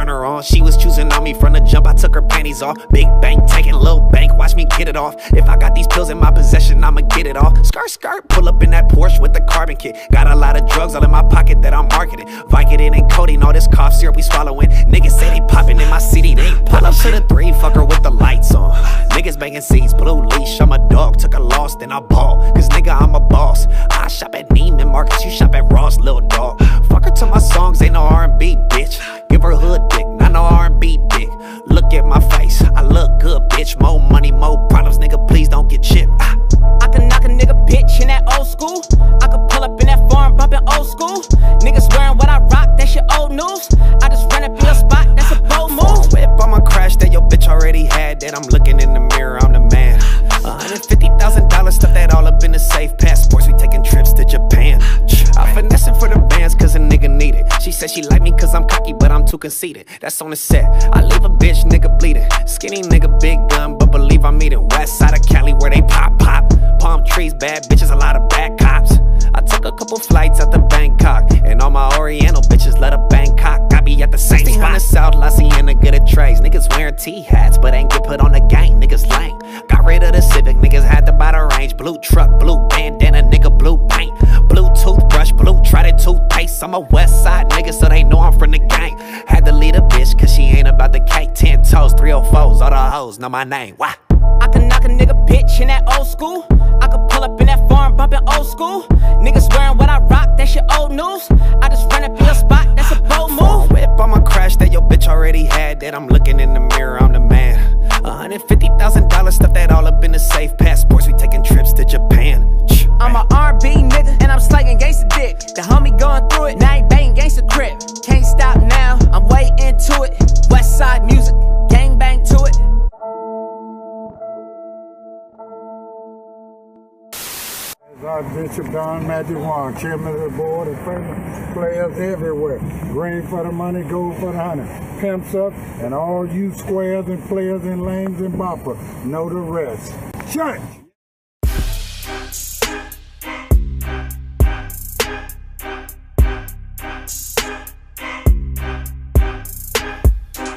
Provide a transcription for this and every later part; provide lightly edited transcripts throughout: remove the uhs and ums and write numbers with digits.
her on. She was choosing on me from the jump, I took her panties off. Big bank, taking little bank, watch me get it off. If I got these pills in my possession, I'ma get it off. Skirt, skirt, pull up in that Porsche with the carbon kit. Got a lot of drugs all in my pocket that I'm marketing. Vicodin and codeine, all this cough syrup we swallowing. Niggas say they popping in my city, they ain't pull up to the 3, fuck her with the lights on. Niggas banging seats, blue leash, I'm a dog. Took a loss, then I ball, cause nigga I'm a boss. I shop at Neiman Marcus, you shop at Ross, little dog. Fuck her to my songs, ain't no R&B, bitch. Give her hood dick, not no R&B dick. Look at my face, I look good, bitch. More money, more problems, nigga, please don't get chipped. I can knock a nigga bitch in that old school. I could pull up in that farm bumpin' old school. Niggas wearing what I rock, that shit old news. I just ran up in your spot, that's a bold move. Whip, I'ma crash that your bitch already had that. I'm looking in the mirror, I'm the man. $150,000, stuff that all up in the safe. Passports, we taking trips to Japan. I'm finessing for the bands cause a nigga need it. She said she like me cause I'm cocky but I'm too conceited. That's on the set, I leave a bitch nigga bleeding. Skinny nigga, big gun, but believe I'm eating. West side of Cali where they pop. Palm trees, bad bitches, a lot of bad cops. I took a couple flights out to Bangkok, and all my Oriental bitches let up Bangkok. Got me at the same spot. On the South, Lassiana, good at trades. Niggas wearing T-hats, but ain't get put on the gang. Niggas lame. Got rid of the Civic, niggas had to buy the range. Blue truck, blue bandana, nigga, blue paint. Blue toothbrush, blue trident toothpaste. I'm a West Side nigga, so they know I'm from the gang. Had to lead a bitch, cause she ain't about the cake. 10 toes, 304s, all the hoes know my name. Why? I can knock a nigga bitch in that old school. I could pull up in that farm bumpin' old school. Niggas wearing what I rock, that shit old news. I just ran up in your spot, that's a bold move. Whip, I'ma crash that your bitch already had that. I'm looking in the mirror, I'm the man. $150,000, stuff that all up in the safe. Passports, we taking trips to Japan. I'm a R&B nigga, and I'm slugging gangsta dick. The homie going through it, now he banging gangsta crib. Can't stop now, I'm way into it. West Side music, gang bang to it. Archbishop Don Matthew Wong, chairman of the board, and famous players everywhere. Green for the money, gold for the honey. Pimps up, and all you squares and players and lanes and bopper know the rest. Church!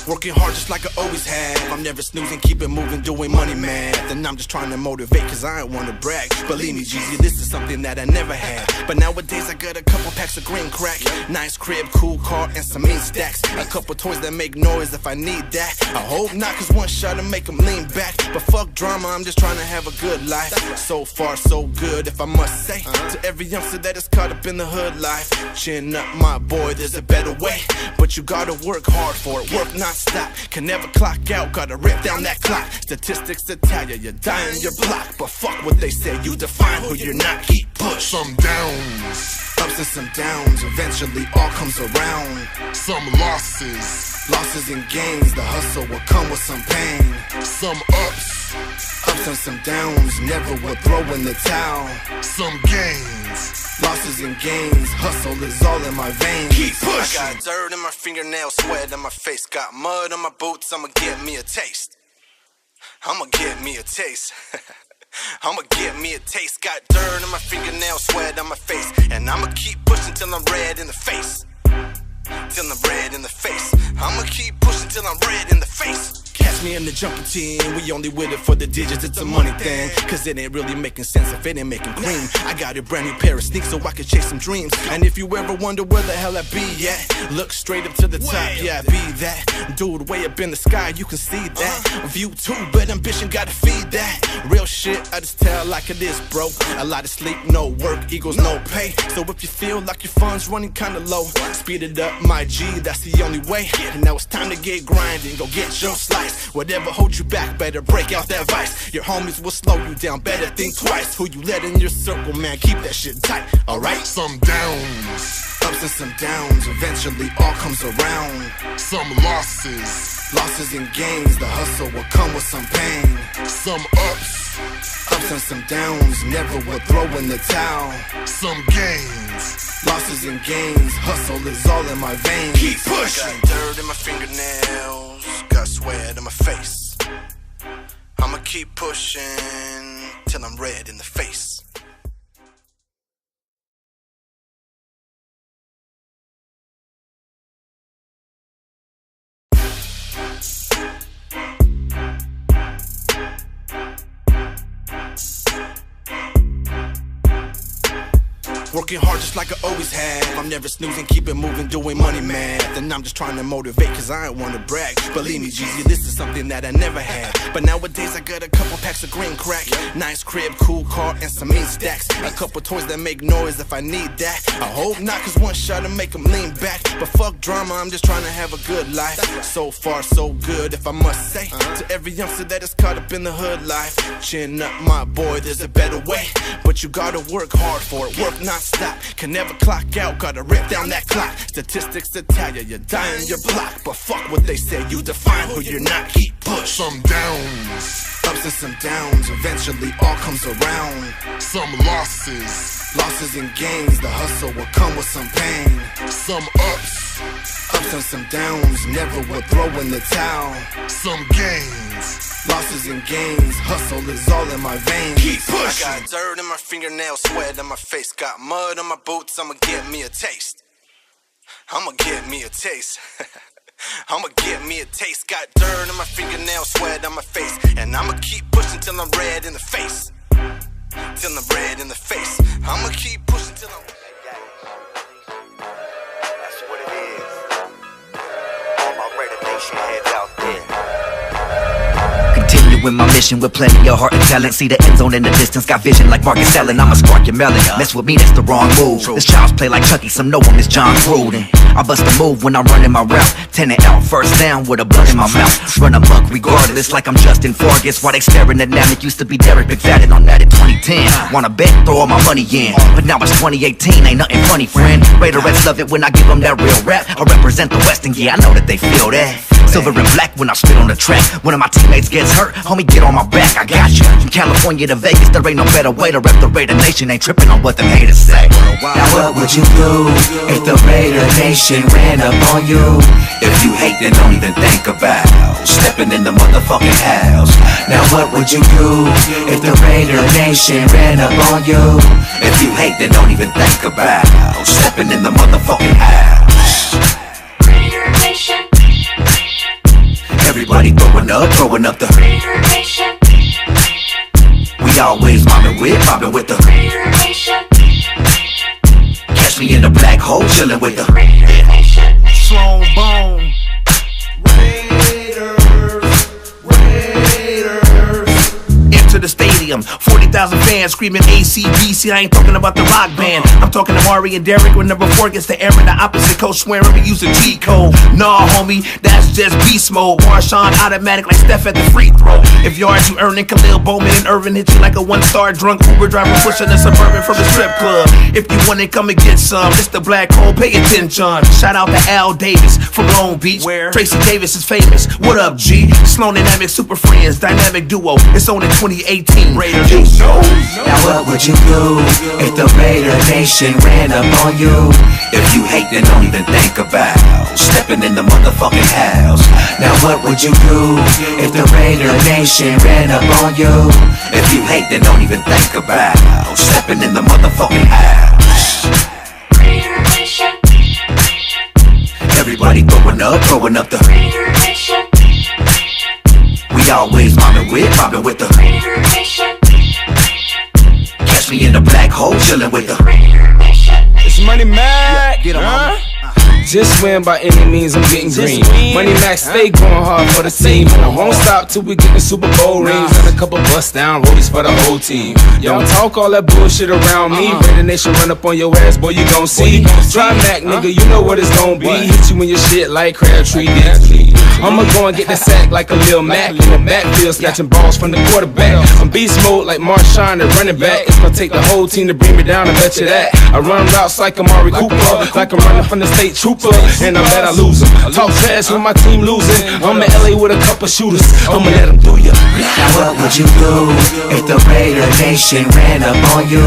Working hard just like I always have. I'm never snoozing, keep it moving, doing money math. And I'm just trying to motivate cause I ain't wanna brag. Believe me, Jeezy, this is something that I never had. But nowadays I got a couple packs of green crack. Nice crib, cool car, and some mean stacks. A couple toys that make noise if I need that. I hope not cause one shot to make them lean back. But fuck drama, I'm just trying to have a good life. So far so good if I must say. To every youngster that is caught up in the hood life, chin up my boy, there's a better way. But you gotta work hard for it, work not stop. Can never clock out, gotta rip down that clock. Statistics that tell you you're dying your block. But fuck what they say, you define who you're not. Keep push. Some downs, Ups and some downs, eventually all comes around. some losses, Losses and gains, the hustle will come with some pain. some ups, Ups and some downs, never will throw in the towel. some gains. Losses and gains, hustle is all in my veins. Keep pushing. I got dirt in my fingernails, sweat on my face, got mud on my boots, I'ma get me a taste. I'ma get me a taste. I'ma get me a taste. Got dirt on my fingernails, sweat on my face, and I'ma keep pushing till I'm red in the face. Till I'm red in the face. I'ma keep pushing till I'm red in the face. Catch me in the jumping team, we only with it for the digits, it's a money thing. Cause it ain't really making sense if it ain't making cream. I got a brand new pair of sneaks so I can chase some dreams. And if you ever wonder where the hell I be at, look straight up to the top, yeah I be that. Dude way up in the sky, you can see that. View too, but ambition gotta feed that. Real shit, I just tell like it is, bro. A lot of sleep, no work, equals no pay. So if you feel like your funds running kinda low, speed it up, my G, that's the only way. And now it's time to get grinding, go get your slice. Whatever holds you back, better break out that vice. Your homies will slow you down, better think twice. Who you let in your circle, man, keep that shit tight, alright? Some downs, Ups and some downs, eventually all comes around. some losses, Losses and gains, the hustle will come with some pain. some ups, Ups and some downs, never will throw in the towel. some gains. Losses and gains, hustle is all in my veins. Keep pushing. Got dirt in my fingernails, got sweat on my face. I'ma keep pushing till I'm red in the face. Working hard just like I always have. I'm never snoozing, keep it moving, doing money math. And I'm just trying to motivate, cause I ain't wanna brag. Believe me, Jeezy, this is something that I never had. But nowadays I got a couple packs of green crack. Nice crib, cool car, and some mean stacks. A couple toys that make noise if I need that. I hope not, cause one shot to make them lean back. But fuck drama, I'm just trying to have a good life. So far, so good, if I must say. To every youngster that is caught up in the hood life, chin up, my boy, there's a better way. But you gotta work hard for it, work non-stop. Can never clock out, gotta rip down that clock. Statistics that tell you, you're dying your block. But fuck what they say, you define who you're not, keep push. Some downs, ups and some downs, eventually all comes around. some losses, Losses and gains, the hustle will come with some pain. some ups, Ups and some downs, never will throw in the towel. some gains. Losses and gains, hustle is all in my veins. Keep pushing. I got dirt in my fingernails, sweat on my face, got mud on my boots, I'ma get me a taste. I'ma get me a taste. I'ma get me a taste. Got dirt in my fingernails, sweat on my face, and I'ma keep pushing till I'm red in the face. Till I'm red in the face. I'ma keep pushing till I'm. That's what it is. All my Raider Nation heads out there. Continue with my mission with plenty of heart and talent. See the end zone in the distance, got vision like Marcus Allen. I'ma spark your melon. Mess with me, that's the wrong move. This child's play like Chucky, some know him as John Gruden. I bust a move when I'm running my route. 10 it out, first down with a blunt in my mouth. Run amok regardless, like I'm Justin Vargas. While they staring at Namek, used to be Derek McFadden on that in 2010. Wanna bet, throw all my money in. But now it's 2018, ain't nothing funny, friend. Raiderettes love it when I give them that real rap. I represent the West, and yeah, I know that they feel that. Silver and black when I spit on the track. One of my teammates gets hurt, homie, get on my back, I got you. From California to Vegas, there ain't no better way to rep the Raider Nation. Ain't tripping on what them haters say. Now what would you do if the Raider Nation ran up on you? If you hate, then don't even think about stepping in the motherfucking house. Now what would you do if the Raider Nation ran up on you? If you hate, then don't even think about stepping in the motherfucking house. Raider Nation. Everybody throwing up the Raider Nation. We always mobbing with the Raider Nation. Catch me in the black hole, chilling with the Raider Nation. Strong bone. To the stadium, 40,000 fans screaming ACDC. I ain't talking about the rock band. I'm talking to Mari and Derek when number 4 gets the air in the opposite coast, swearing we use a cheat code. Nah, homie, that's just beast mode. Marshawn automatic like Steph at the free throw. If yards you earning, Khalil Bowman and Irvin hit you like a 1-star drunk Uber driver pushing a Suburban from the strip club. If you want it, come and get some. It's the black hole, pay attention. Shout out to Al Davis from Long Beach, where Tracy Davis is famous. What up, G? Sloan and Namek super friends, dynamic duo. It's on in 2018. Raider Nation. Now what would you do if the Raider Nation ran up on you? If you hate, then don't even think about stepping in the motherfucking house. Now what would you do if the Raider Nation ran up on you? If you hate, then don't even think about stepping in the motherfucking house. Raider Nation. Everybody throwing up the Raider Nation. We always mobbing with the Raider Nation. Catch me in the black hole, chilling with the Raider Nation. It's Money Mac. Get 'em, huh? Just win by any means, I'm getting green. Money Mac stay going hard for the team. And I won't stop till we get the Super Bowl rings and a couple bust down rollies for the whole team. Y'all don't talk all that bullshit around me. Raider Nation run up on your ass, boy, you gon' see. Try Mac, nigga, you know what it's gon' be. Hit you in your shit like Crabtree did. I'ma go and get the sack like a Lil Mac in the backfield, snatching balls from the quarterback. I'm beast mode like Marshawn, the running back. It's gonna take the whole team to bring me down, I bet you that. I run routes like Amari Cooper, like I'm running from the state trooper, and I bet I lose them. Talk trash when my team losing. I'm in LA with a couple shooters, I'ma let them do ya. Now what would you do if the Raider Nation ran up on you?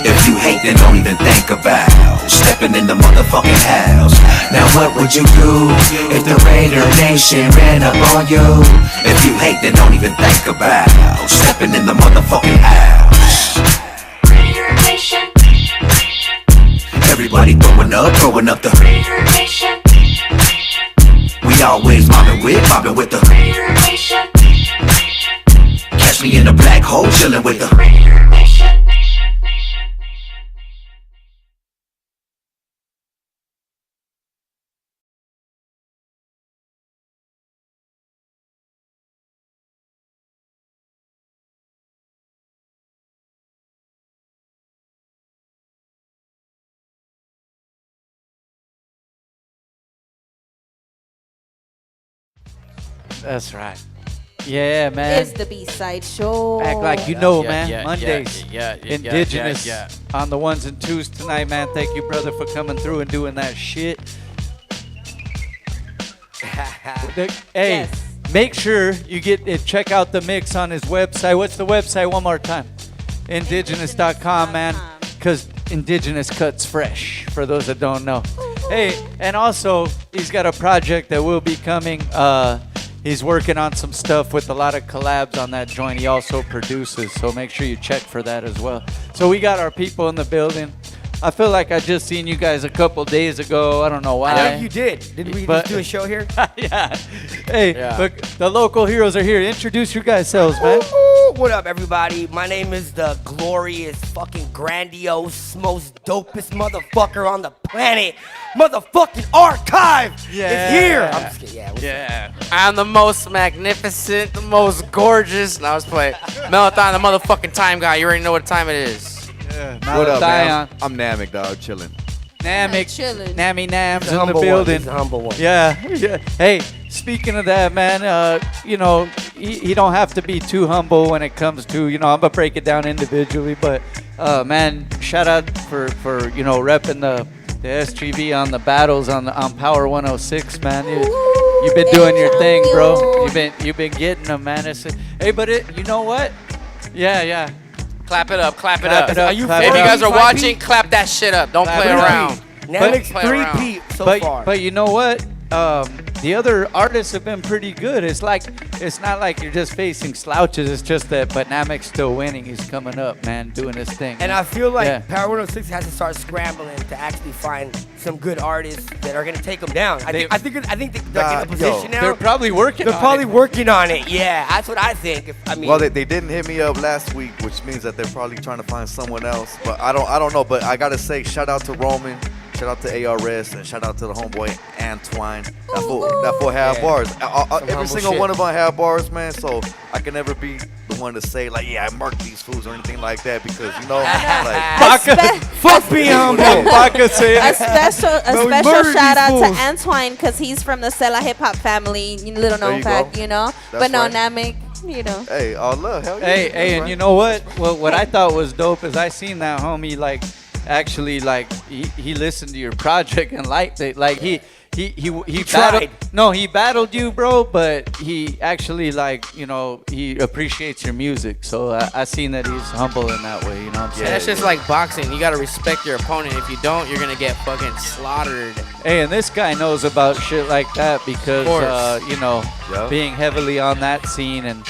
If you hate, then don't even think about stepping in the motherfucking house. Now what would you do if the Raider Nation ran up on you? If you hate, then don't even think about stepping in the motherfucking house. Raider Nation. Everybody throwing up the Raider Nation. We always mobbing with the Raider Nation. Catch me in the black hole, chilling with the Raider Nation. That's right. Yeah, man. It's the B-side show. Act like you know, man. Mondays. Indigenous on the ones and twos tonight, man. Thank you, brother, for coming through and doing that shit. Hey, make sure you check out the mix on his website. What's the website one more time? Indigenous.com, man. Because Indigenous cuts fresh, for those that don't know. Hey, and also, he's got a project that will be coming. He's working on some stuff with a lot of collabs on that joint. He also produces, so make sure you check for that as well. So we got our people in the building. I feel like I just seen you guys a couple days ago. I don't know why. I know you did. Didn't we just do a show here? Yeah. Hey, look, the local heroes are here. Introduce your guys' selves, man. What up, everybody? My name is the glorious, fucking grandiose, most dopest motherfucker on the planet. Motherfucking Arkyve is here. I'm just kidding. Yeah. I'm the most magnificent, the most gorgeous. No, I was playing. Malathion, the motherfucking time guy. You already know what time it is. Yeah. What up, man? I'm Namek, dog, chilling. Namek, chilling. Nammy Nams He's in the building. He's a humble one. Yeah. Hey, speaking of that, man, you know, he don't have to be too humble when it comes to, you know, I'm gonna break it down individually, but man, shout out for you know, repping the SGV on the battles on Power 106, man. You've been doing your thing, bro. You've been getting them, man. Hey, but you know what? Yeah. Clap it up, clap it up. If you guys are watching, clap that shit up. Don't play around. Namek's 3P so far. But you know what? The other artists have been pretty good. It's not like you're just facing slouches. It's just that, but Namek's still winning. He's coming up, man, doing his thing. And I feel like Power 106 has to start scrambling to actually find some good artists that are gonna take them down. I think they're in a position now. They're probably working. They're probably working on it. Yeah, that's what I think. Well, they didn't hit me up last week, which means that they're probably trying to find someone else. But I don't know. But I gotta say, shout out to Roman. Shout out to ARS and shout out to the homeboy Antoine. That fool have bars. Every single one of them have bars, man. So I can never be the one to say like, yeah, I marked these fools or anything like that because you know, like, fuck being humble. A special shout out to Antoine because he's from the Sela Hip Hop family. Little known fact, you know. But no, Namek, you know. Hey, all love. Hell yeah. Hey, and you know what? Well, what I thought was dope is I seen that homie like. Actually, like he listened to your project and liked it. Like he battled. No, he battled you, bro. But he actually he appreciates your music. So I seen that he's humble in that way. You know what I'm saying? That's just like boxing. You gotta respect your opponent. If you don't, you're gonna get fucking slaughtered. Hey, and this guy knows about shit like that because being heavily on that scene and.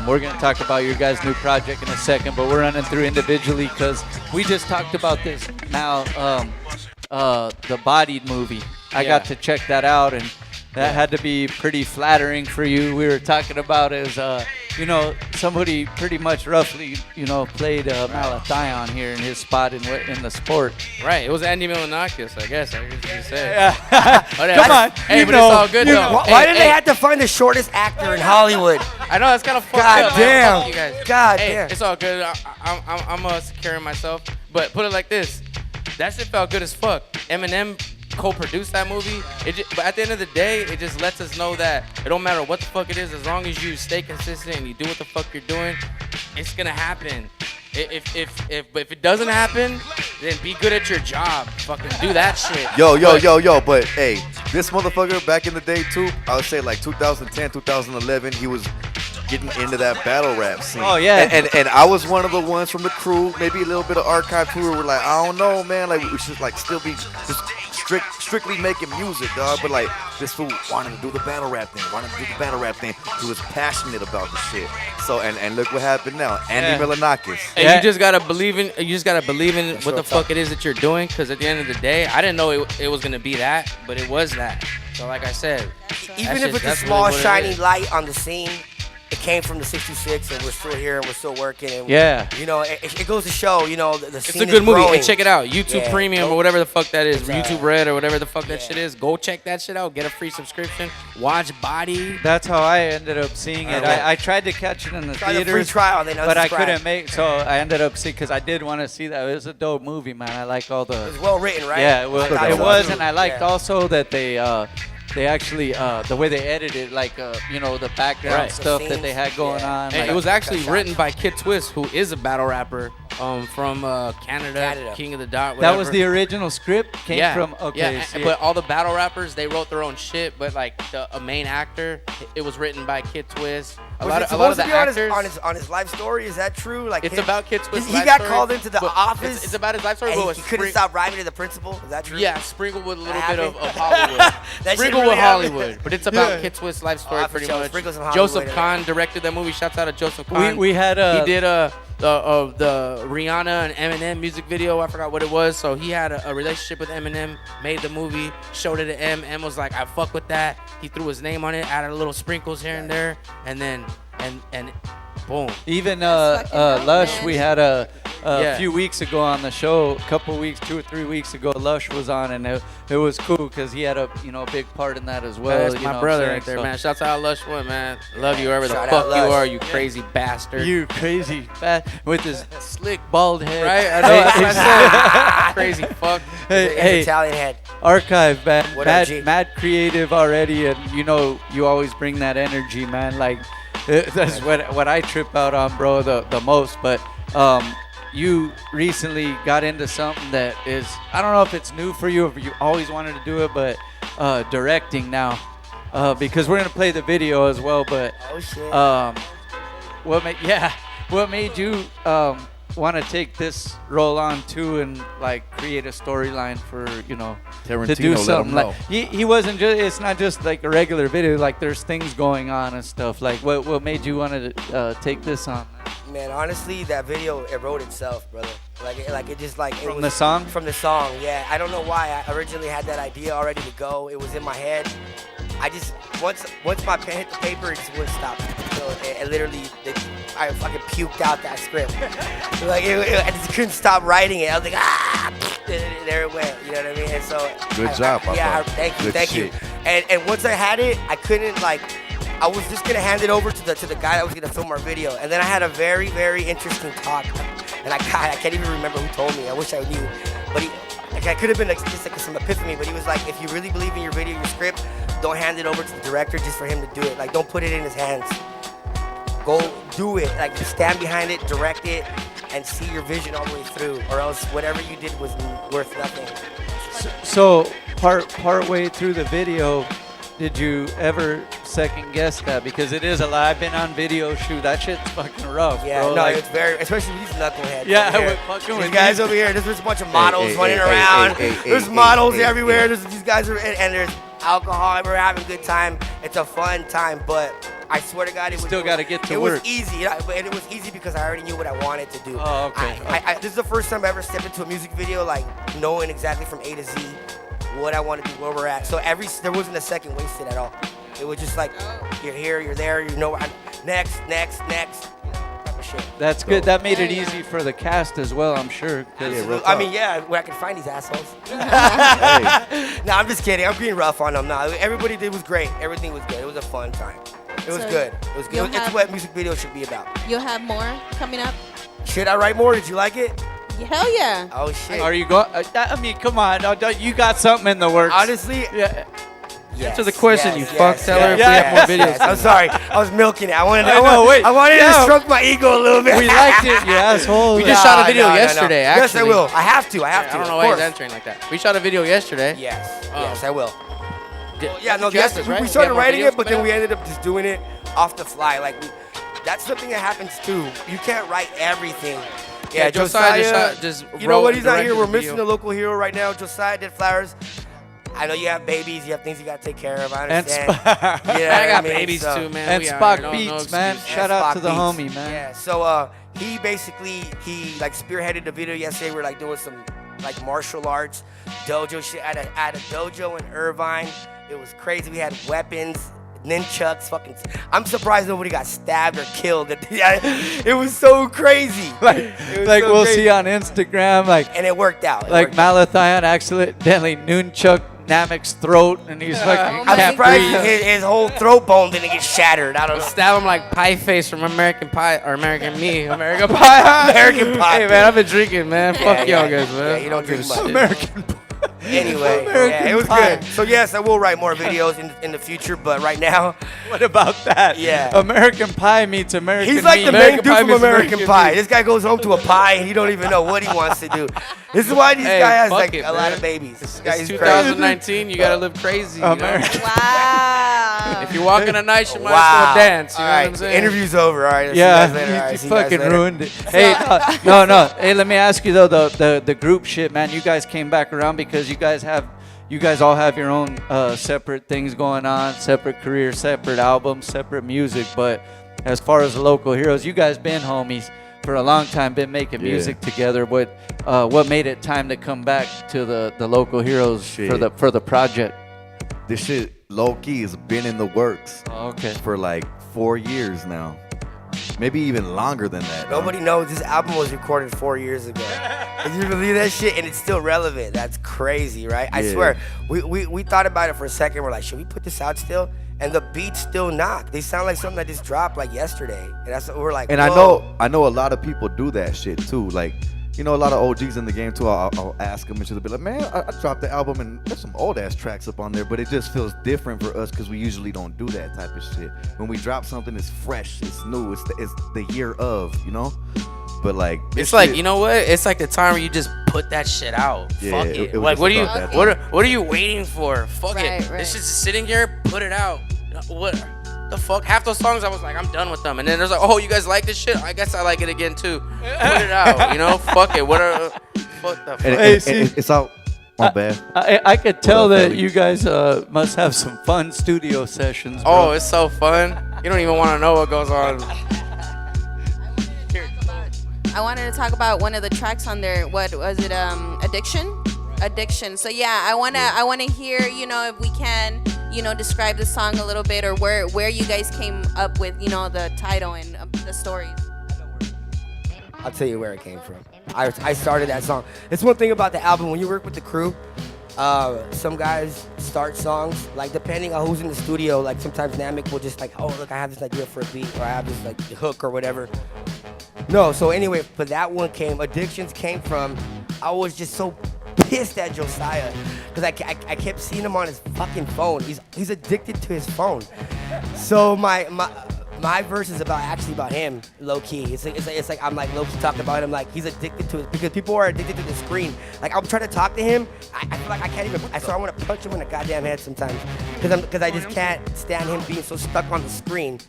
We're going to talk about your guys' new project in a second, but we're running through individually because we just talked about this now, the Bodied movie. I got to check that out, and that had to be pretty flattering for you. We were talking about as, somebody pretty much roughly, played Malathion here in his spot in the sport. Right. It was Andy Milonakis, I guess you could say. Yeah. Come on. Hey, but it's all good, though. Why did they have to find the shortest actor in Hollywood? I know, that's kind of fucked up. God damn. You guys. God hey, damn. It's all good. I'm securing myself. But put it like this. That shit felt good as fuck. Eminem co-produced that movie. But at the end of the day, it just lets us know that it don't matter what the fuck it is, as long as you stay consistent and you do what the fuck you're doing, it's gonna happen. If it doesn't happen, then be good at your job. Fucking do that shit. Yo. But hey, this motherfucker back in the day too, I would say like 2010, 2011, he was getting into that battle rap scene. Oh yeah. And I was one of the ones from the crew, maybe a little bit of Arkyve crew. We're like, I don't know, man. Like we should like still be just strictly making music, dog. But like this fool wanted to do the battle rap thing. He was passionate about the shit. So and look what happened now. Andy Milonakis. And you just gotta believe in what the fuck it is that you're doing. Cause at the end of the day, I didn't know it was gonna be that, but it was that. So like I said, even if it's a small shining light on the scene, it came from the 66 and we're still here and we're still working. And it goes to show, the scene. It's a good movie. Growing. Hey, check it out. YouTube Premium or whatever the fuck that is. YouTube Red or whatever the fuck that shit is. Go check that shit out. Get a free subscription. Watch Body. That's how I ended up seeing it. I tried to catch it in the theater. Free trial, but I couldn't make. So I ended up seeing because I did want to see that. It was a dope movie, man. I like all the. It was well written, right? Yeah, it was, and I liked also that they. they actually the way they edited, like you know, the background Right. stuff that they had going on. And Like, it was actually written by Kid Twist, who is a battle rapper from Canada, King of the Dot. that was the original script. Came from but all the battle rappers, they wrote their own shit. But like a main actor, it was written by Kid Twist. A lot of the actors on his life story. Is that true? Like it's about Kid Twist. He got called into the office. It's about his life story. And but he couldn't stop rhyming to the principal. Is that true? Yeah, sprinkled with a little bit of Hollywood. Sprinkled with Hollywood, but it's about Kid Twist's life story pretty much. Joseph Kahn directed that movie. Shouts out to Joseph Kahn. We had he did the Rihanna and Eminem music video. I forgot what it was. So he had a relationship with Eminem, made the movie, showed it to M. M was like, I fuck with that. He threw his name on it, added a little sprinkles here and there, and then and boom. Even Lush, we had a few weeks ago on the show, a couple weeks, 2 or 3 weeks ago, Lush was on, and it was cool because he had a big part in that as well. That's my brother right there, man. Shouts out Lush One, man. Love you wherever the Shout fuck out you Lush. are, you crazy bastard. You crazy fat with his slick bald head. Right? I know. That's what I said. Crazy fuck. Hey, Italian head. Arkyve, man. What up, G? Mad creative already, and you always bring that energy, man. Like that's what I trip out on, bro, the most. But you recently got into something that is, I don't know if it's new for you or if you always wanted to do it, but directing now, because we're gonna play the video as well. But Oh shit. what made you want to take this role on too and like create a storyline for to do Tarantino, something let him like he wasn't just, it's not just like a regular video, like there's things going on and stuff. Like what made you want to take this on? Man, honestly, that video, it wrote itself, brother. It just like From the song? From the song, yeah. I don't know why. I originally had that idea all ready to go. It was in my head. I just once my pen hit the paper, it just wouldn't stop. So it literally, I fucking puked out that script. I just couldn't stop writing it. I was like, there it went. You know what I mean? And so Good job, thank you. And once I had it, I couldn't I was just gonna hand it over to the guy that was gonna film our video, and then I had a very, very interesting talk, and I can't even remember who told me. I wish I knew, but I could have been just like some epiphany. But he was like, if you really believe in your video, your script, don't hand it over to the director just for him to do it. Like, don't put it in his hands. Go do it. Like, just stand behind it, direct it, and see your vision all the way through, or else whatever you did was worth nothing. So part way through the video, did you ever second guess that? Because it is a lot. I've been on video shoot. That shit's fucking rough, Yeah, bro. no, Like, it's very, especially with these knuckleheads. Yeah, over here. with fucking these with guys these- over here. There's a bunch of models running around. There's models everywhere. These guys are, and there's alcohol. We're having a good time. It's a fun time, but I swear to God, it was Still gotta get to It work. was easy, and it was easy because I already knew what I wanted to do. Oh, okay. This is the first time I ever stepped into a music video, like knowing exactly from A to Z what I want to do, where we're at. So there wasn't a second wasted at all. It was just like, you're here, you're there, next. Type of shit. That's good. That made it easy for the cast as well, I'm sure. 'cause- I mean, yeah, where I can find these assholes. No, I'm just kidding. I'm being rough on them. No, everybody did was great. Everything was good. It was a fun time. It was So good. It was good. It's what music videos should be about. You'll have more coming up? Should I write more? Did you like it? Hell yeah. Oh, shit. Are you going? I mean, come on. You got something in the works. Honestly, yeah. Answer the question, you fuck. Tell her if we have more videos. I'm sorry. I was milking it. I wanted Yeah. to stroke my ego a little bit. We liked it, you asshole. We just shot a video yesterday, actually. Yes, I will. I have to. I don't know why he's answering like that. We shot a video yesterday. Yes, I will. Yeah, no, we started writing it, but then we ended up just doing it off the fly. That's something that happens too. You can't write everything. Yeah, Josiah just you know wrote what? and He's not here. directed We're the missing video. a local hero right now. Josiah did flowers. I know you have babies. You have things you got to take care of. I understand. I got babies too, man. And We out Spock here, no Beats, man. excuse. Shout out Spock to the Beats. homie, man. Yeah. So he spearheaded the video yesterday. We're doing some martial arts dojo shit at a dojo in Irvine. It was crazy. We had weapons, nunchucks, I'm surprised nobody got stabbed or killed. It was so crazy. We'll see on Instagram, and it worked out. Malathion accidentally nunchuck Namek's throat, and he's fucking I'm can't surprised breathe. his whole throat bone didn't get shattered. I don't know. Stab him like Pie Face from American Pie or American Me. American Pie. American Pie. Hey man, I've been drinking, man. Fuck y'all guys, man. Yeah, you don't drink much. American Anyway, American yeah, it was Pie. good. So yes, I will write more videos in the future, but right now, What about that? Yeah. American Pie meets American he's like meat. the main dude Pie from meets American Pie. This guy goes home to a pie and he don't even know what he wants to do. This is why this Hey, guy has fuck like it, a lot man. of babies. This It's guy's crazy. 2019. You gotta live crazy. You know? Wow. If you walk in the night, you might as Wow. well dance. You know All right, what I'm saying? interview's over. All right, see Yeah, you guys later. All right, you see you guys fucking later. ruined it. Hey, no. Hey, let me ask you though, the group shit, man. You guys came back around because you guys all have your own separate things going on, separate careers, separate albums, separate music. But as far as the local heroes, you guys been homies for a long time, been making music together. What made it time to come back to the local heroes for the project? This shit low key has been in the works. Oh, okay. For like 4 years now. Maybe even longer than that. Nobody knows this album was recorded 4 years ago. Can you believe that shit? And it's still relevant. That's crazy, right? I swear. We thought about it for a second. We're like, should we put this out still? And the beats still knock. They sound like something that just dropped like yesterday. And that's what we're like. And whoa. I know a lot of people do that shit too. Like, you know, a lot of OGs in the game too. I'll ask them and she'll be like, man, I dropped the album and there's some old ass tracks up on there, but it just feels different for us because we usually don't do that type of shit. When we drop something, it's fresh, it's new, it's the year of, you know. But like, It's like, you know what? It's like the time where you just put that shit out. Yeah, Fuck it. it was Like, just what are you? about that. What are you waiting for? Fuck Right, it. right. This shit's just sitting here. Put it out. What the fuck? Half those songs I was like, I'm done with them. And then there's like, oh, you guys like this shit? I guess I like it again too. Put it out. You know? Fuck it. What the fuck? and it's out. My bad. I could tell What up, that Ellie? you guys must have some fun studio sessions, bro. Oh, it's so fun. You don't even want to know what goes on. I wanted to talk about one of the tracks on there. What was it? Addiction. So yeah, I wanna hear, you know, if we can, you know, describe the song a little bit, or where you guys came up with, you know, the title and the stories. I'll tell you where it came from. I started that song. It's one thing about the album, when you work with the crew, some guys start songs, like depending on who's in the studio, like sometimes Namek will just like, oh look, I have this idea for a beat, or I have this like hook or whatever. No, so anyway, but that one Addictions came from, I was just so pissed at Josiah, because I kept seeing him on his fucking phone. He's addicted to his phone. So my verse is actually about him, low key. It's like I'm like low key talking about him, like he's addicted to it because people are addicted to the screen. Like I'm trying to talk to him, I feel like I can't even. So I want to punch him in the goddamn head sometimes because I just can't stand him being so stuck on the screen.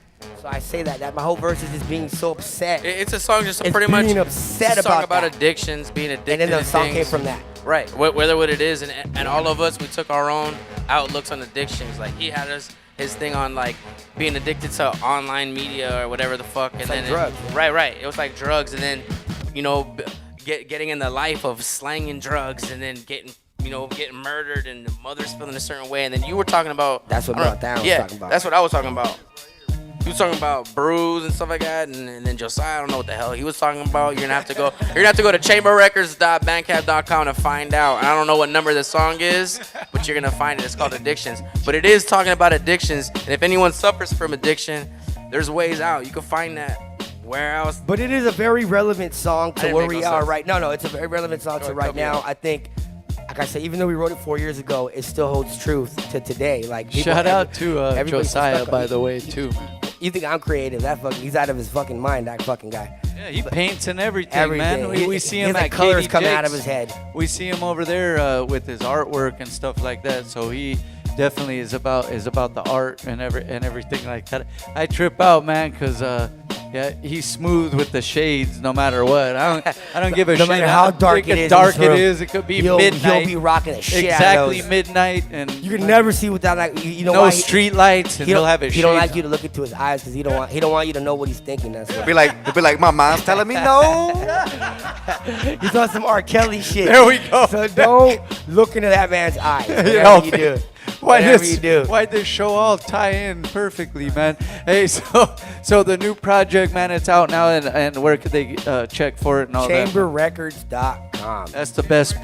So I say that my whole verse is just being so upset. It's a song just It's pretty much being upset it's a song about that. addictions, being addicted. And then the to song things. came from that. Right, whether what it is, and all of us, we took our own outlooks on addictions. Like he had his thing on like being addicted to online media or whatever the fuck, and like then drugs. Right. It was like drugs, and then you know getting in the life of slanging drugs, and then getting murdered, and the mother's feeling a certain way, and then you were talking about That's what Malathion was talking about. That's what I was talking about. He was talking about brews and stuff like that, and then Josiah, I don't know what the hell he was talking about. You're gonna have to go to chamberrecords.bandcamp.com to find out. And I don't know what number the song is, but you're gonna find it. It's called Addictions. But it is talking about addictions, and if anyone suffers from addiction, there's ways out. You can find that where else. But it is a very relevant song I to didn't where make we no are sense. right now. No, it's a very relevant song to right now. I think, like I said, even though we wrote it 4 years ago, it still holds truth to today. Like Shout out to everybody's Josiah, stuck on by it. the way, too. You think I'm creative? He's out of his fucking mind. That fucking guy. Yeah, he paints and everything, man. We see him His, at like, colors Katie coming out Jake's. of his head. We see him over there with his artwork and stuff like that. So he definitely is about the art and everything like that. I trip out, man, because yeah, he's smooth with the shades no matter what. I don't give a No shit. matter how dark it is, Dark it is. It could be midnight. He'll be rocking the shit out of Exactly those. midnight, and You can never see without like you know no why street lights, and he'll have his He don't shades like you to look into his eyes because he don't want you to know what he's thinking. That's why. Be like, my mom's telling me no. He's on some R. Kelly shit. There we go. So don't look into that man's eyes. Whatever know, you do. Why Whatever you do. Why'd this show all tie in perfectly, man? Hey, so the new project, man, it's out now, and where could they check for it and all that? Chamberrecords.com. That's the best.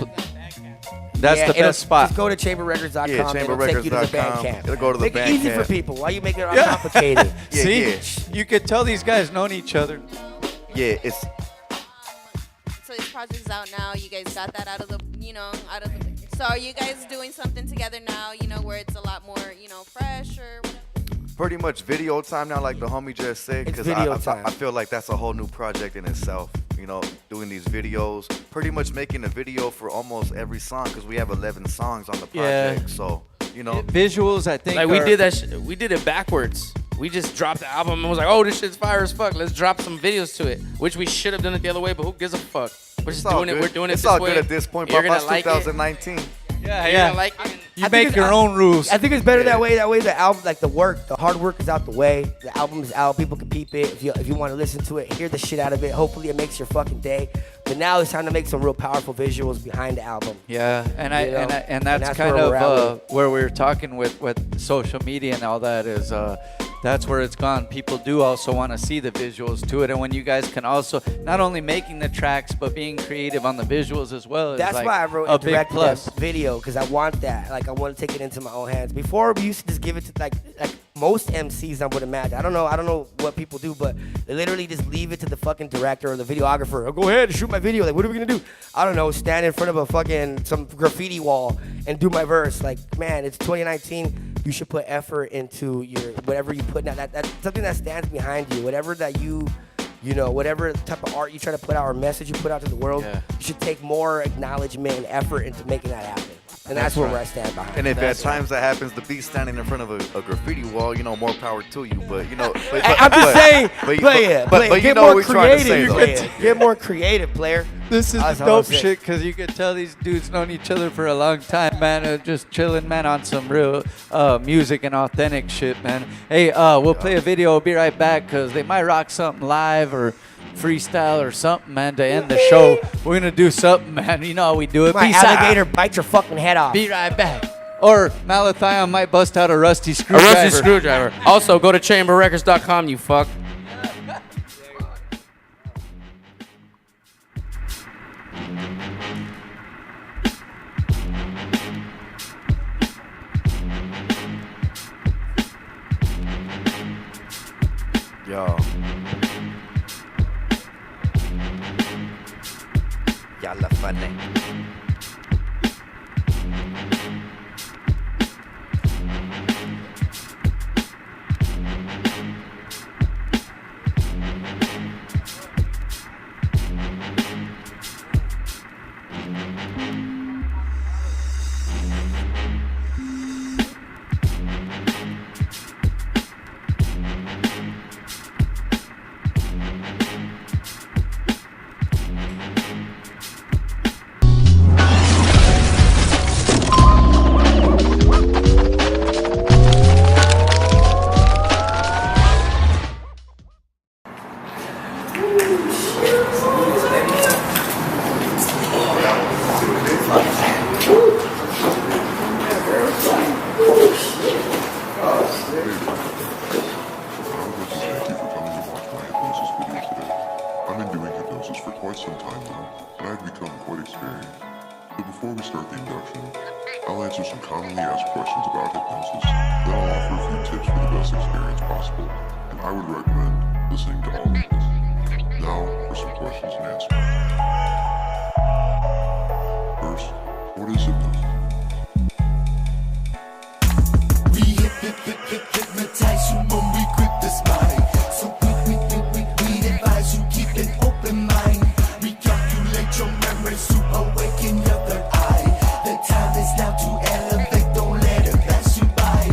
That's the best spot. Just go to chamberrecords.com. Yeah, It'll take you to the chamberrecords.com. Bandcamp. It'll go to the Make it easy Bandcamp. for people. Why you make it all complicated? See, you could tell these guys known each other. Yeah, it's So this project's out now. You guys got that out of the So are you guys doing something together now, you know, where it's a lot more, you know, fresh or whatever? Pretty much video time now, like the homie just said. It's Because video time. I feel like that's a whole new project in itself. You know, doing these videos, pretty much making a video for almost every song because we have 11 songs on the project. Yeah. So, you know. Visuals, I think. Like we did that. We did it backwards. We just dropped the album and was like, "Oh, this shit's fire as fuck. Let's drop some videos to it." Which we should have done it the other way, but who gives a fuck? We're just doing it. We're doing it It's this all way. good at this point. You're But gonna like 2019. Yeah, You're gonna like it. You make your own rules. I think it's better that way. That way, the album, like the hard work is out the way. The album is out. People can peep it. If you want to listen to it, hear the shit out of it. Hopefully, it makes your fucking day. But now it's time to make some real powerful visuals behind the album. Yeah, and And that's kind where we're at of where we were talking with social media and all that is that's where it's gone. People do also want to see the visuals to it, and when you guys can also not only making the tracks but being creative on the visuals as well. That's like why I wrote a and big directed plus. that video, because I want that. Like, I want to take it into my own hands. Before, we used to just give it to like most MCs, I would imagine. I don't know what people do, but they literally just leave it to the fucking director or the videographer. Oh, go ahead and shoot my video. Like, what are we gonna do? I don't know. Stand in front of a fucking some graffiti wall and do my verse. Like, man, it's 2019. You should put effort into your whatever you put out. That's something that stands behind you. Whatever that you know, whatever type of art you try to put out or message you put out to the world, you should take more acknowledgement and effort into making that happen. And that's where I stand behind. And if That's at times that happens to be standing in front of a graffiti wall, you know, more power to you. But you know, I'm just saying, play it. But you Get know more what we're trying to say, creative. though. Get more creative, player. This is That's the all I'm dope saying. shit because you can tell these dudes known each other for a long time, man. Just chilling, man, on some real music and authentic shit, man. Hey, we'll play a video. We'll be right back because they might rock something live or freestyle or something, man, to end the show. We're going to do something, man. You know how we do it. My Peace out. alligator bite your fucking head off. Be right back. Or Malathion might bust out a rusty A screwdriver. rusty screwdriver. Also, go to chamberrecords.com, you fuck. Yo. Y'all are funny. I've been doing hypnosis for quite some time now, and I've become quite experienced. But before we start the induction, I'll answer some commonly asked questions about hypnosis. Then I'll offer a few tips for the best experience possible, and I would recommend listening to all of this. Now for some questions and answers. First, what is hypnosis? We hypnotize you when we grip the spine. So we advise you keep an open mind. Recalculate your memories to awaken your third eye. The time is now to elevate, don't let it pass you by.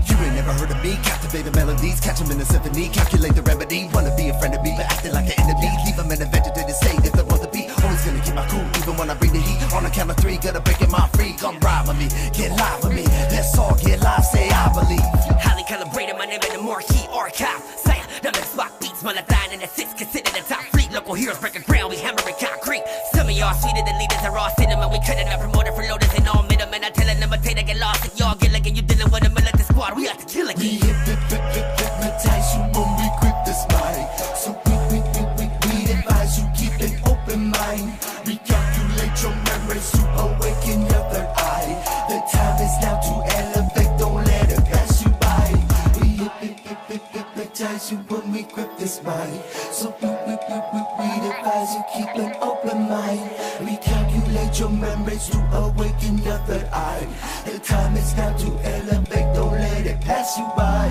You ain't never heard of me, captivate the melodies, catch them in a symphony, calculate the remedy. Wanna be a friend of me, but acting like an enemy. Leave them in a vegetative state if they want to be. Always gonna keep my cool, even when I bring the heat. On the count of three, gonna break it my free. Come ride with me, get live with me. Let's all get live, say I believe. Highly calibrated, my name in the marquee archive. Say, Namek spot beats, Malathion and assist, consider the top fleet. Local heroes breaking ground, we hammering concrete. Some of y'all sweeter than leaders are all cinnamon. We couldn't have promoted for loaders and all middlemen. I telling them a tater get lost. If y'all get like and you dealing with a militant squad, we have to kill again. We hypnotize you when we grip this mic. So we advise you keep an open mind. Recalculate your memories to awaken your third eye. The time is now to elevate, don't let it pass you by. We hypnotize hypnotize you when we grip this mic. So we advise you keep an open mind. Recalculate your memories to awaken your third eye. The time is now to elevate, don't let it pass you by.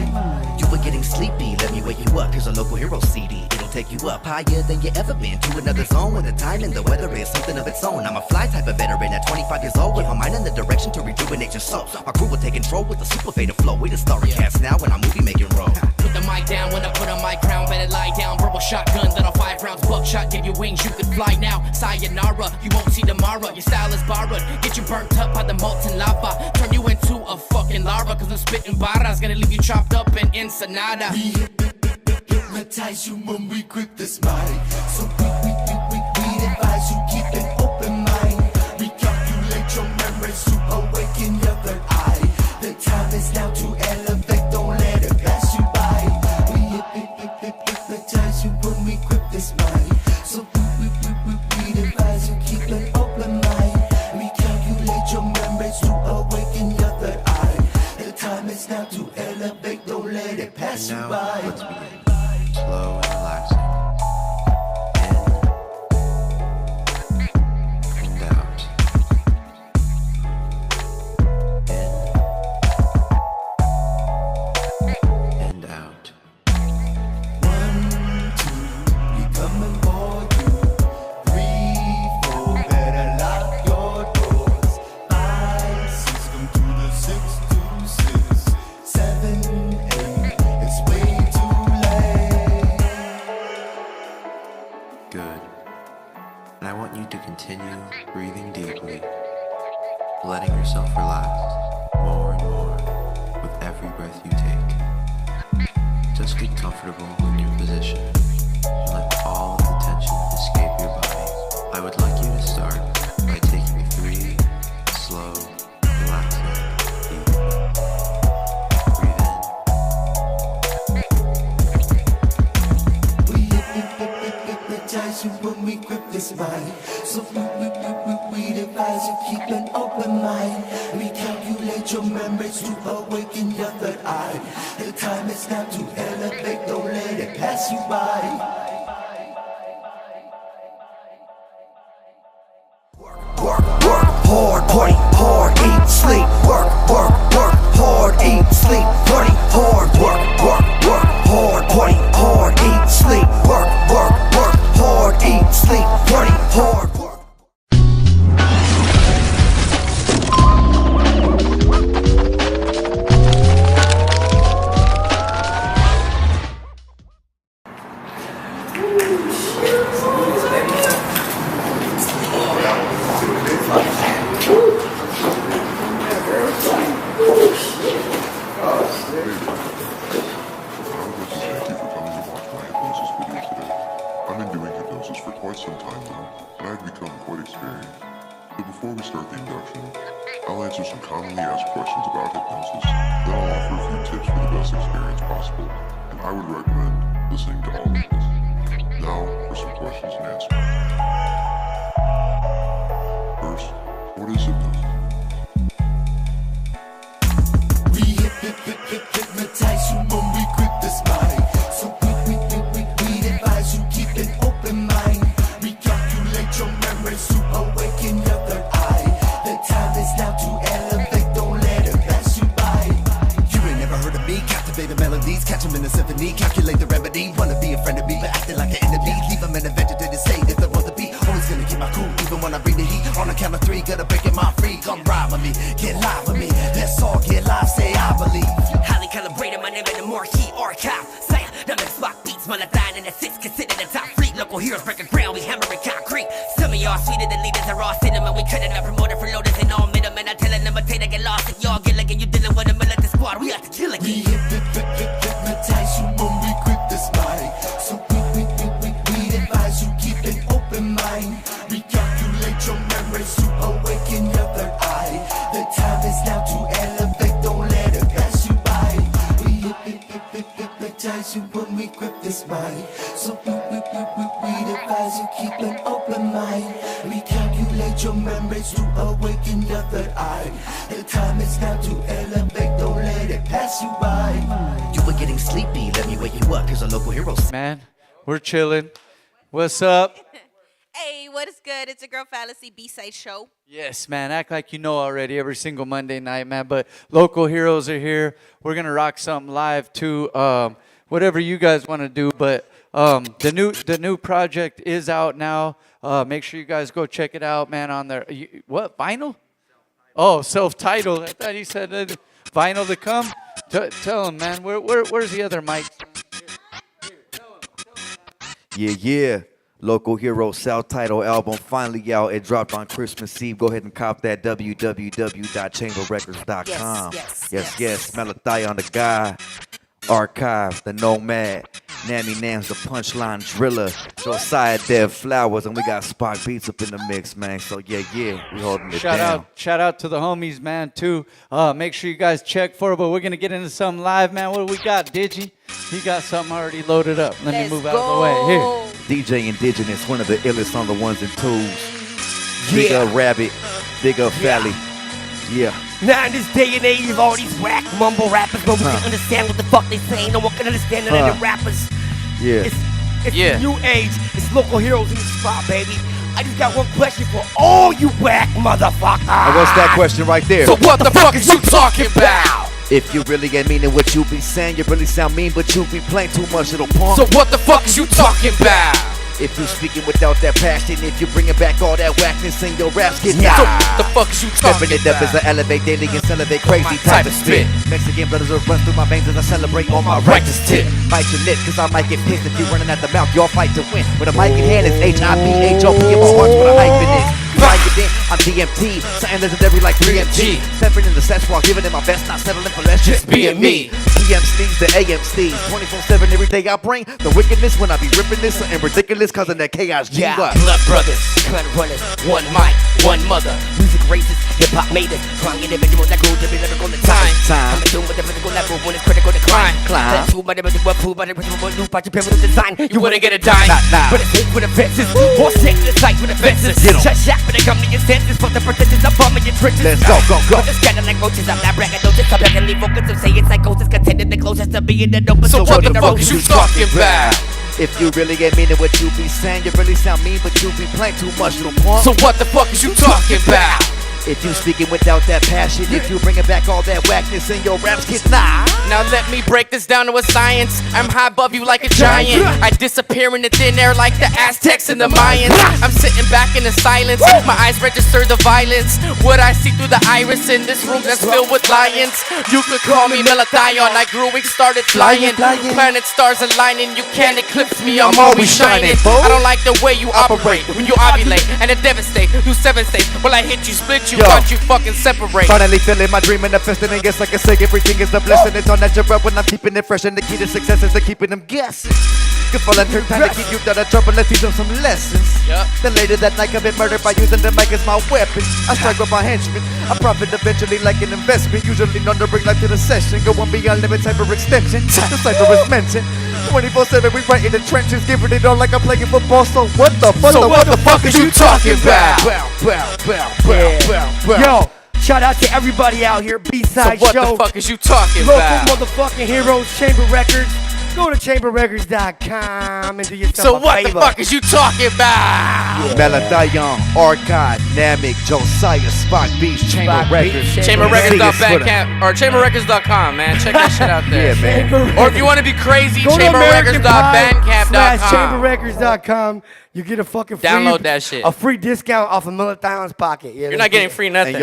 You were getting sleepy, let me wake you up. Here's a local hero CD. It'll take you up higher than you ever been, to another zone where the time and the weather is something of its own. I'm a fly type of veteran at 25 years old, with my mind in the direction to rejuvenate your soul. My crew will take control with a super fader flow. We the story cast now when our movie making roll. Put the mic down when I put on my crown. Better lie down, verbal shotgun, then on 5 rounds. Buckshot, give you wings, you could fly now. Sayonara, you won't see tomorrow. Your style is borrowed, get you burnt up by the molten lava. Turn you into a fucking larva, cause I'm spitting barras, gonna leave you chopped up in Ensenada. We hypnotize you when we grip this mic. So we advise you keep an open mind. Recalculate your memories to awaken your third eye. The time is now to elevate, don't let it pass you by. We hypnotize you when we grip this mic. So we advise you keep an open mind. Recalculate your memories to awaken your third eye. The time is now to elevate, don't let it pass you by. Let's begin. Slow and relaxing. In and out. In and out. 1, 2, we coming for you. 3, 4, better lock your doors. 5, 6, come to the 6 to 6. 7, 8, it's way too late. Good. And I want you to continue breathing deeply, letting yourself relax more and more with every breath you take. Just get comfortable in your position and let all of the tension escape your body. I would like you to start by taking 3 slow, relaxing, deep breaths. Breathe in. We hypnotize you when we grip this mic. So we advise you keep an open mind. Recalculate your memories to awaken your third eye. The time is now to elevate, don't let it pass you by. Work, hard, party, hard, eat, sleep. Work, hard, eat, sleep. Party, hard, work, hard, party, hard, eat, sleep. Work, hard, eat, sleep. Party, hard, work. I've been doing hypnosis for quite some time now, and I've become quite experienced. But before we start the induction, I'll answer some commonly asked questions about hypnosis, then I'll offer a few tips for the best experience possible, and I would recommend listening to all of this. Now for some questions and answers. First, what is hypnosis? We hypnotize you when we grip this mic. So we advise you keep an open mind. Recalculate your memories to awaken your third eye. The time is now to elevate, don't let it pass you by. You ain't never heard of me, captivate the melodies, catch them in a symphony, calculate the remedy. Wanna be a friend of me, but acting like an enemy. Leave them in a vegetative state if they want to be. Always gonna keep my cool, even when I bring the heat. On the count of 3, gonna break it my free. Come ride with me, get live with me. Let's all get live, say I believe. Highly calibrated, my name in the Marquee Arkyve. Say, Namek spot beats, Malathion and the 6, consider the top fleet. Local heroes breaking ground, we hammering concrete. Some of y'all sweeter than leaders are all cinnamon. We cutting up promoter for loaders and all middlemen. I telling them I get lost and y'all get like you dealing with a militant squad. We have to kill it. We hypnotize you when we grip this mic. So we advise you keep an open mind. Recalculate your memories to awaken your third eye. The time is now to elevate, don't let it pass you by. We hypnotize hypnotize you when we grip this mic. So we advise you keep an open mind. Recalculate your memories to awaken your third eye. The time is now to elevate, don't let it pass you by. You were getting sleepy, let me wake you up. Here's a local hero. Man, we're chilling. What's up? Hey, what is good? It's your girl Phalasee B-Side Show. Yes, man. Act like you know already every single Monday night, man. But local heroes are here. We're gonna rock something live too. Whatever you guys want to do. But the new project is out now. Make sure you guys go check it out, man. On their what vinyl? Oh, self-titled. I thought he said vinyl to come. Tell him, man. Where's the other mic? Yeah. Local Hero self-titled album finally out. It dropped on Christmas Eve. Go ahead and cop that. www.chamberrecords.com. Yes. Malathion the guy. Arkyve, the Nomad. Nammy Nams, the punchline driller. Josiah Dev Flowers, and we got Spock Beats up in the mix, man. So yeah, we holding it down. Shout out to the homies, man, too. Make sure you guys check for it, but we're gonna get into something live, man. What do we got, Digi? He got something already loaded up. Let me move out of the way. Here. DJ Indigenous, one of the illest on the ones and twos. Big up Rabbit, big up Valley. Yeah. Now in this day and age of all these whack mumble rappers, no one can understand what the fuck they saying. No one can understand none of the rappers. Yeah. It's the new age. It's local heroes in the spot, baby. I just got one question for all you whack motherfuckers. And what's that question right there? So what the fuck is you talking about? If you really ain't meaning what you be saying, you really sound mean, but you be playing too much little punk. So what the fuck is you talking about? If you speaking without that passion, if you bringing back all that whackness in your raps, get So what the fuck is you talking Stepping it up as I elevate daily and celebrate crazy type of spit. Mexican brothers will run through my veins as I celebrate on my righteous tip. Bite your lip, cause I might get pissed if you running at the mouth, y'all fight to win. With a mic in hand, it's HIPHOP in my heart's with a hyphen is. I'm DMT, something legendary like 3MG. Stepping in the set while giving it my best, not settling for less, just being me. PMCs, the AMCs, 24/7 every day I bring the wickedness when I be ripping this, something ridiculous causing that chaos. Yeah, blood brothers, gun runners, one mic, one mother. Music racist, hip hop made us. Trying individuals that grow to be lyrical in time. I'm in tune with the physical level when it's critical to climb. That's who by the food by the ritual new by your pyramidal design. You wouldn't get a dime, but it's hit with offenses. More sick to the sight with offenses. Shut when they come to your senses, for the pretensions of bombing your trenches. Let's go. But it's kinda like roaches, I'm not braggadocious. I'm heavily focused, I'm saying psychosis, contending the closest to being the dopest. So what the fuck is you talking about? If you really ain't meaning what you be saying, you really sound mean, but you be playing too much, little punk. So what the fuck is you talking about? If you speaking without that passion, if you bringing back all that whackness in your raps, get Now let me break this down to a science. I'm high above you like a giant. I disappear in the thin air like the Aztecs and the Mayans. I'm sitting back in the silence. My eyes register the violence. What I see through the iris in this room that's filled with lions. You could call me Malathion. I grew wings, started flying. Planet stars aligning. You can't eclipse me. I'm always shining. I don't like the way you operate when you ovulate and it devastate. Do 7 states. Well, I hit you, split you. Watch you fucking separate. Finally feeling my dream manifesting, and guess I can say everything is a blessing. It's all natural when I'm keeping it fresh, and the key to success is to keeping them guessing. Good fall and turn time to keep you out of trouble. Let's teach them some lessons. Then later that night, I've been murdered by using the mic as my weapon. I strike with my henchmen. I profit eventually like an investment. Usually known to bring life to the session. Go on beyond limit type of extension. The cipher is mentioned. 24/7, we right in the trenches, giving it all like I'm playing football. So what the fuck? So what the fuck is you talking about? Yo, shout out to everybody out here, B-Side So Show. what the fuck is you talking about? Local motherfucking heroes, Chamber Records. Go to chamberrecords.com and do yourself So a what favor. the fuck is you talking about? Malathion, Arkyve, Namek, Josiah, Spock Beats, Chamber Records. Chamberrecords.bandcamp or chamberrecords.com, man. Check that shit out there. Yeah, man. Or if you want to be crazy, Go to chamberrecords.bandcamp.com. chamberrecords.com. You get a fucking free, Download that shit. A free discount off of Malathion's pocket. Yeah, You're not getting free nothing. And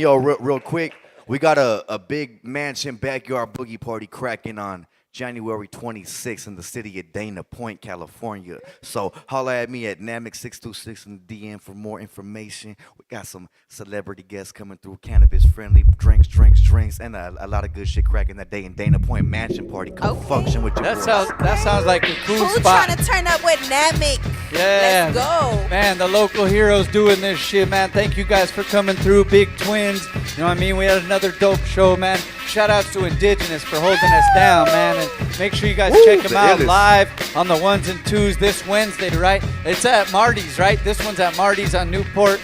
yo, real quick, we got a big mansion backyard boogie party cracking on January 26th in the city of Dana Point, California. So holla at me at Namek626 in the DM for more information. We got some celebrity guests coming through, cannabis-friendly drinks, and a lot of good shit cracking that day in Dana Point mansion party. Come function with your boys. That sounds like a cool Who's spot. trying to turn up with Namek? Yeah. Let's go. Man, the local heroes doing this shit, man. Thank you guys for coming through, Big Twins. You know what I mean? We had another dope show, man. Shout outs to Indigenous for holding us down, man. And make sure you guys check them out live on the 1s and 2s this Wednesday, right? It's at Marty's, right? This one's at Marty's on Newport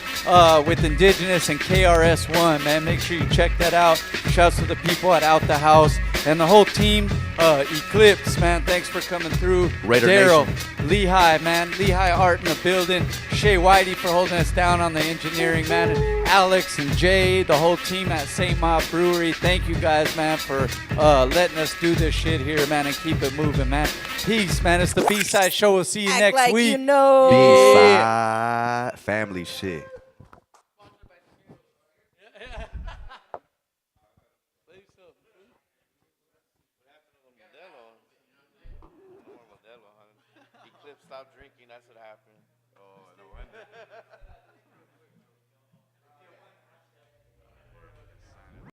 with Indigenous and KRS-One, man. Make sure you check that out. Shouts to the people at Out the House and the whole team. Eclipse, man. Thanks for coming through. Raider Daryl, Lihai, man. Lihai Art in the building. Shaye, Whitey for holding us down on the engineering, man. And Alex and Jay, the whole team at St. Moth Brewery. Thank you guys, man, for letting us do this shit here, man, and keep it moving, man. Peace, man. It's the B-Side Show. We'll see you next like week. You know. B-Side family shit. Eclipse stopped drinking, that's what happened. Oh, no wonder.